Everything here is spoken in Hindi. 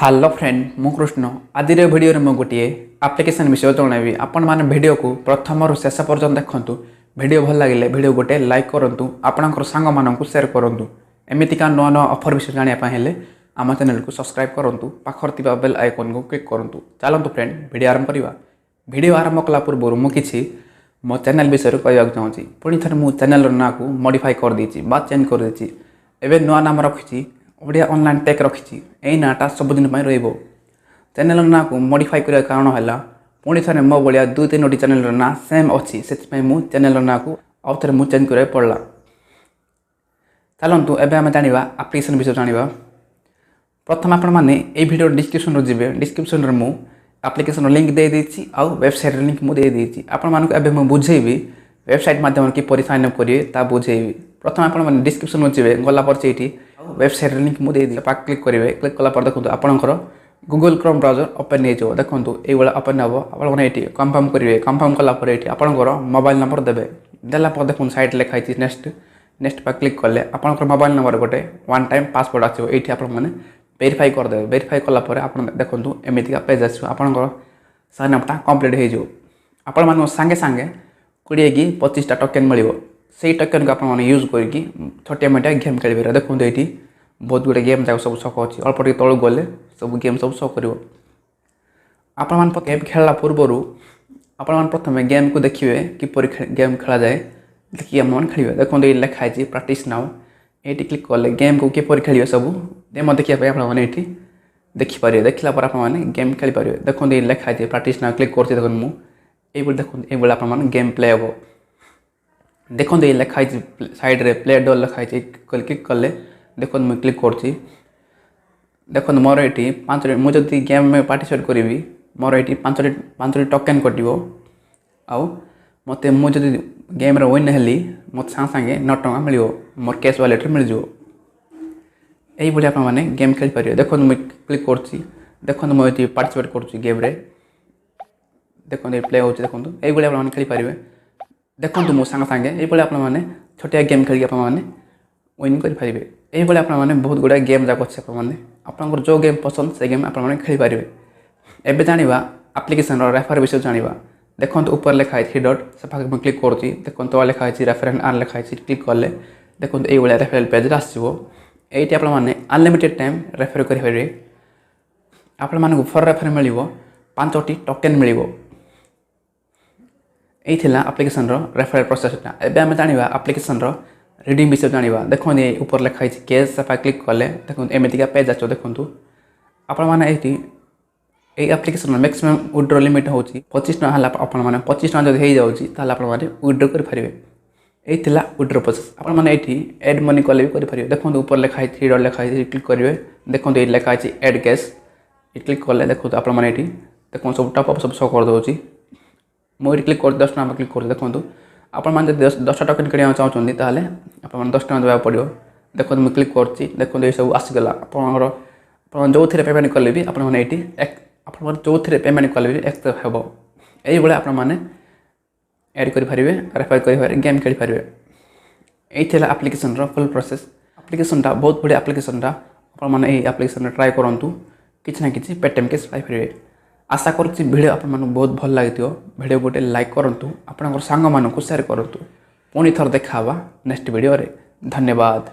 हेलो फ्रेंड मु कृष्ण आदि भिडियो में गोटे एप्लिकेशन विषय जनइबी आपण मैंने भिडियो को प्रथम रु शेष पर्यटन देखूँ भिडियो भल लगे भिडियो गोटे लाइक करूँ आपणकर सांग मानू सेयार करूँ एमतीका नुआ नुआ ऑफर विषय जानापी आम चैनल को सब्सक्राइब करूँ पाखर बेल आइकन को क्लिक करूँ चलतु फ्रेंड भिडियो आरंभ करवा भिडियो आरंभ कला पूर्व मुझे मो चैनल विषय कहवाक चाहूँगी पुणी थे मो चैनल ना को मॉडिफाई कर देती चेंज कर देती एवं नुआ नाम रखी ओडिया ऑनलाइन टेक रखी यही नाटा सबुदिन चैनल ना को मॉडिफाई करने कारण है पुणी थे मो भाया 2-3 चैनल ना सेम अच्छी से चैनल ना को आउ थे मुझे चेंज करा पड़ा चलतु एवं आम जाना एप्लिकेशन विषय जाना प्रथम आपण मैंने ये वीडियो डिस्क्रिप्शन जी डिस्क्रिप्शन मु एप्लिकेशन लिंक दे देती आउ वेबसाइट लिंक मुझे देती आपको बुझेबी वेबसाइट माध्यम किपर साइन अप करेंगे ता बुझेबी प्रथम आप डिस्क्रिप्शन जी गलापर से वेबसाइट लिंक मुझे दे क्लिक करेंगे क्लिक कलापर देखो आपंकर गूगल क्रोम ब्राउजर ओपन हो देखो ये ओपन हम आपने कन्फर्म करेंगे कन्फर्म कलापर ये आपंकर मोबाइल नंबर देवे देलापर देखो साइड लिखाई नेक्स्ट नेक्स्ट पर क्लिक कले आपंकर मोबाइल नंबर गोटे वन टाइम पासवर्ड आसो ये आपने वेरीफाई करदे वेरीफाई कलापर आप देखो एमतीका पेज आस आपंकर साइन अपटा कम्प्लीट हो आपण सांगे सांगे 20 कि 25टा टोकेन मिल से टोकेन को आप यूज करके छोटिया मोटिया गेम खेल देखो ये बहुत गुड़े गेम जाक सब शौक अच्छी अल्प टे तलू गले सब गेम सब शो कर गेम खेलला पूर्वर आपण प्रथम गेम को देखिए किपर गेम खेला जाए देखिए आम खेल देखो ये लिखाई प्रैक्टिस नाउ ये क्लिक कले गेम को किपर खेल सब डेमो देखिए आपने ये देखिपारे देखला आपने गेम खेल पारे देखो ये लिखाई प्रैक्टिस नाउ क्लिक कर मुझे ये देखो ये आप गेम प्ले हम देखो ये लिखाई साइड रे प्ले डोर लिखाई क्लिक कले देखो मुझे क्लिक कर देखो मोर ये 5 मुझे गेम में पार्टिसिपेट करी मोर ये 5 टोकेन कटो आउ मत मुझे गेम रे विन हेली मत सागे सागे 9 टଙ୍କା मिल मोर कैश वालेट मिल जाओ यही आपने गेम खेल पारे देखो मुझे क्लिक कर देखो मुझे पार्टिसिपेट कर गेम रे देखो ये प्ले हो देखो ये आप खेल पारे देखो मो सांगे सांगे ये आपने छोटिया गेम खेल आपने विन करेंगे यही आपने बहुत गुड़ा गेम जाक अच्छे आपंकर जो गेम पसंद से गेम आपने खेल पारे एवं जाना एप्लिकेशन रेफर विषय जाना देखो ऊपर लिखाई 3 डॉट से पाखे क्लिक कर देखो तो लिखाई रेफरेंस आर लिखाई क्लिक कले देखो ये रेफरेल पेज आसो ये आपने अनलिमिटेड टाइम रेफर करेंगे आपण फर रेफर मिल 5टी टोकेन मिल यही एप्लिकेशन रेफरल प्रोसेसटा एवं आम जाना एप्लिकेशन रिडीम विषय जाना देखो ये ऊपर लिखाई कैश से क्लिक कले देखो एमतीका पेज आस देखो आपने ये एप्लिकेशन मैक्सिमम विड्रो लिमिट हूँ 25 टଙ୍କା है आपने 25 टଙ୍କା जब हो जाए आपने विड्रो करेंगे यही विड्रो प्रोसेस आपने ये एड मनी कले भी करेंगे देखो ऊपर लिखाई 3 डॉट लिखाई क्लिक करेंगे देखो ये लिखाई एड कैश ये क्लिक कले देखो आपने ये देखो सब टॉप अप सब शो कर दूसरी मुझे क्लिक कर 10 टଙ୍କା क्लिक कर देखो आपने 10 टोकेन किणा चाहते हैं आप 10 टଙ୍କା देवा पड़ो देखो मुझे क्लिक कर देखो ये सब आसीगला आप जो थे पेमेंट कले भी आपने आप जो थे पेमेंट कले भी एक्सेप्ट हम यही आपने एड करेंगे रेफर करेंगे गेम खेल पारे यही एप्लिकेशन फुल प्रोसेस एप्लिकेशनटा बहुत बढ़िया एप्लिकेशनटा आपने एप्लिकेशन ट्राए करूँ किसी ना कि पेटीएम कैश पाइपर आशा करुँच भिडियो आप बहुत भल लगी भिडियो गोटे लाइक करूँ आपण सांग मानू सेयार करूँ पुणी थर देखा नेक्स्ट वीडियो रे धन्यवाद।